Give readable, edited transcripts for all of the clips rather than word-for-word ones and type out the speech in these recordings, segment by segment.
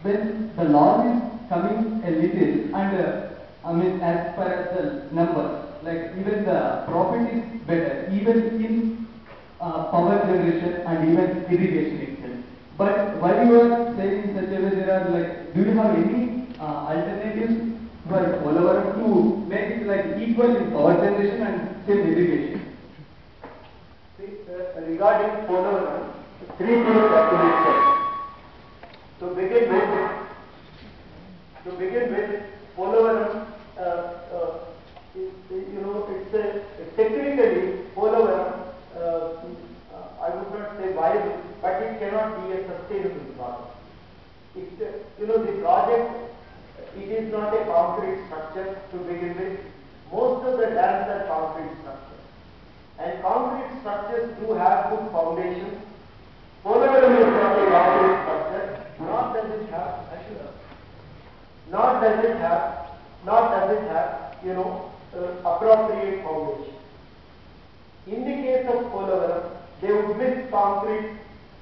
when the loss is coming a little and I mean as per as the number, like even the profit is better, even in power generation and even irrigation itself. But while you are saying in such a way, there are like, do you have any alternatives for Polavaram to make it like equal in power generation and same irrigation? See, regarding Polavaram, three things have to be said. To begin with, Polavaram, technically Polavaram, I would not say viable, but it cannot be a sustainable project. The project, it is not a concrete structure to begin with. Most of the dams are concrete structures, and concrete structures do have good foundations. Polavaram is not a concrete structure, nor does it have, appropriate foundation. In the case of Polavaram, they would mix concrete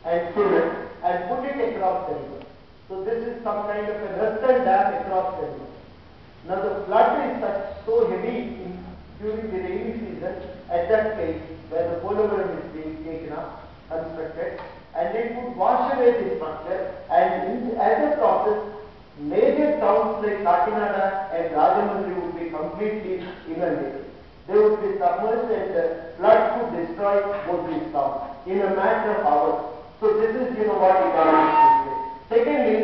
and cement and put it across the river. So this is some kind of a western dam across the river. Now the flood is so heavy during the rainy season at that place where the Polavaram is being taken up, constructed, and it would wash away the structure, and as a process, major towns like Kakinada and Rajahmundry would be completely inundated. They would be submerged, and the flood would destroy both these towns in a matter of hours. So this is what economics would say. Secondly,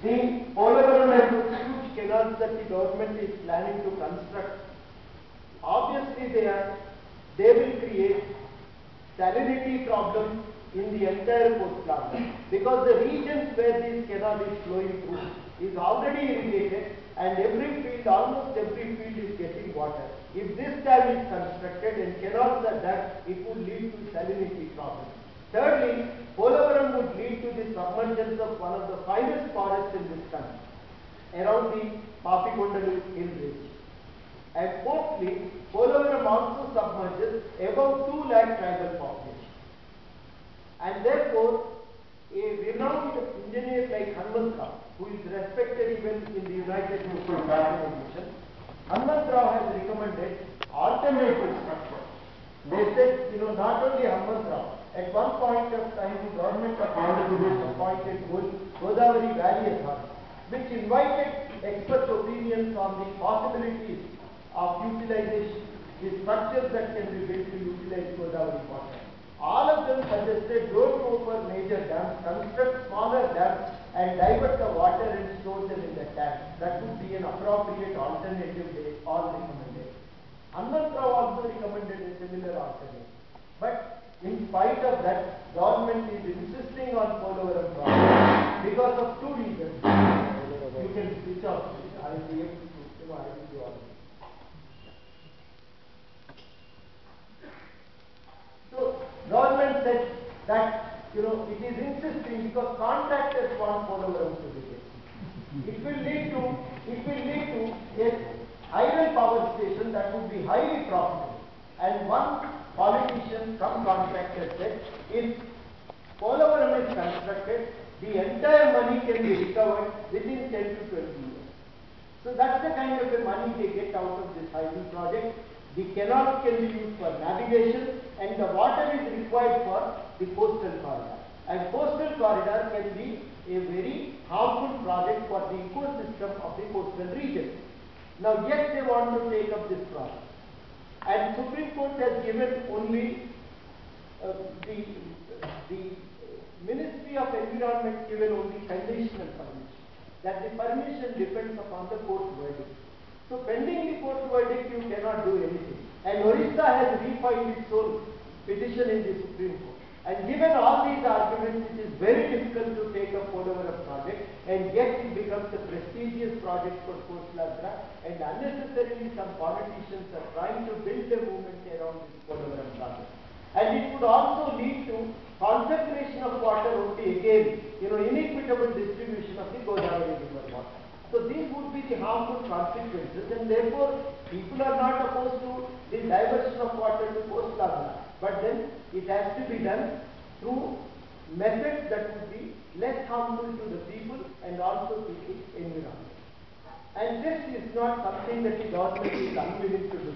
the Polavaram and huge canals that the government is planning to construct, obviously they will create salinity problems in the entire coastline, because the regions where this canal is flowing through is already irrigated, and almost every field is getting water. If this dam is constructed and canals are dug, it would lead to salinity problems. Thirdly, Polavaram would lead to the submergence of one of the finest forests in this country, around the Papikondalu hill range. And fourthly, Polavaram also submerges above 2 lakh tribal population. And therefore, a renowned engineer like Hanmantrao, who is respected even in the United Nations Organization, Hanmantrao has recommended alternative structure. They said, not only Hanmantrao, at one point of time the government of Andhra Pradesh appointed Godavari Valley Authority, which invited expert opinions on the possibilities of utilization, the structures that can be built to utilize Godavari water. All of them suggested don't go for major dams, construct smaller dams and divert the water and store them in the tank. That would be an appropriate alternative they all recommended. Hanmantrao also recommended a similar alternative. But in spite of that, government is insisting on Polavaram project because of two reasons. You can switch off. I will be able to, I will do all this. So, government said that, it is insisting because contractors want Polavaram to be there. It will lead to a hydel power station that would be highly profitable. And one politician, some contractor said, if Polavaram is constructed, the entire money can be recovered within 10 to 20 years. So that's the kind of a money they get out of this hydel project. The canal can be used for navigation, and the water is required for the coastal corridor. And coastal corridor can be a very harmful project for the ecosystem of the coastal region. Now yet they want to take up this project. And Supreme Court has given only the Ministry of Environment given only conditional permission. That the permission depends upon the court verdict. So pending the court verdict, you cannot do anything. And Orissa has refiled its own petition in the Supreme Court. And given all these arguments, it is very difficult to take a Polavaram project, and yet it becomes a prestigious project for coastal Andhra, and unnecessarily some politicians are trying to build a movement around this Polavaram project. And it would also lead to concentration of water only again, inequitable distribution of the Godavari river water. So these would be the harmful consequences, and therefore people are not opposed to the diversion of water to coastal Andhra. But then it has to be done through methods that would be less harmful to the people and also to the environment. And this is not something that the government is unwilling to do.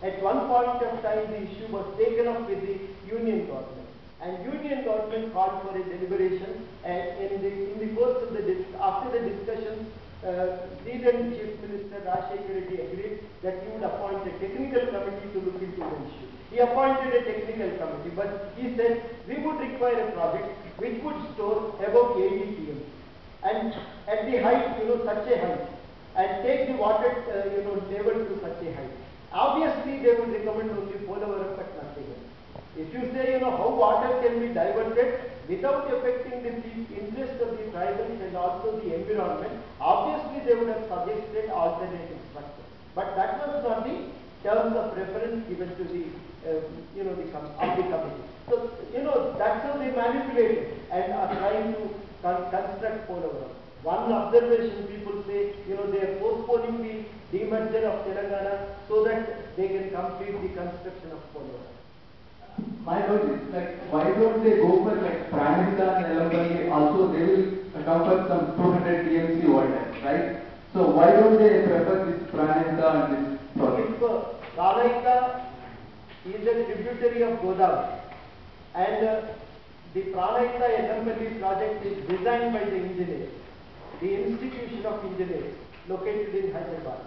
At one point of time, the issue was taken up with the union government, and union government called for a deliberation. And in the course of after the discussions, the then Chief Minister Rajshekar Reddy agreed that he would appoint a technical committee to look into the issue. He appointed a technical committee, but he said we would require a project which would store above 80 TM, and at the height, such a height, and take the water, level to such a height. Obviously, they would recommend only Polavaram, but nothing else. If you say, how water can be diverted without affecting the interest of the tribals and also the environment, obviously they would have suggested alternative structure. But that was not the terms of reference given to the, the committee. So, that's how they manipulated and are trying to construct Polavaram. One observation, people say, they are postponing the demerger of Telangana so that they can complete the construction of Polavaram. My doubt is, why don't they go for Pranahita and Elambali? Also, they will come for some 200 TMC water, right? So why don't they prefer this Pranahita and this project? If Pranahita is a tributary of Godavari, and the Pranahita Elambali project is designed by the engineers, the Institution of Engineers located in Hyderabad.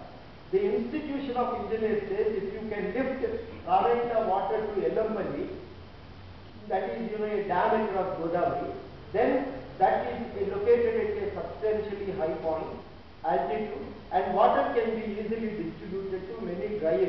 The Institution of Engineers says if you can lift Pranahita water to Elambali, that is, a dam across Godavari, then that is located at a substantially high point, altitude, and water can be easily distributed to many dry areas.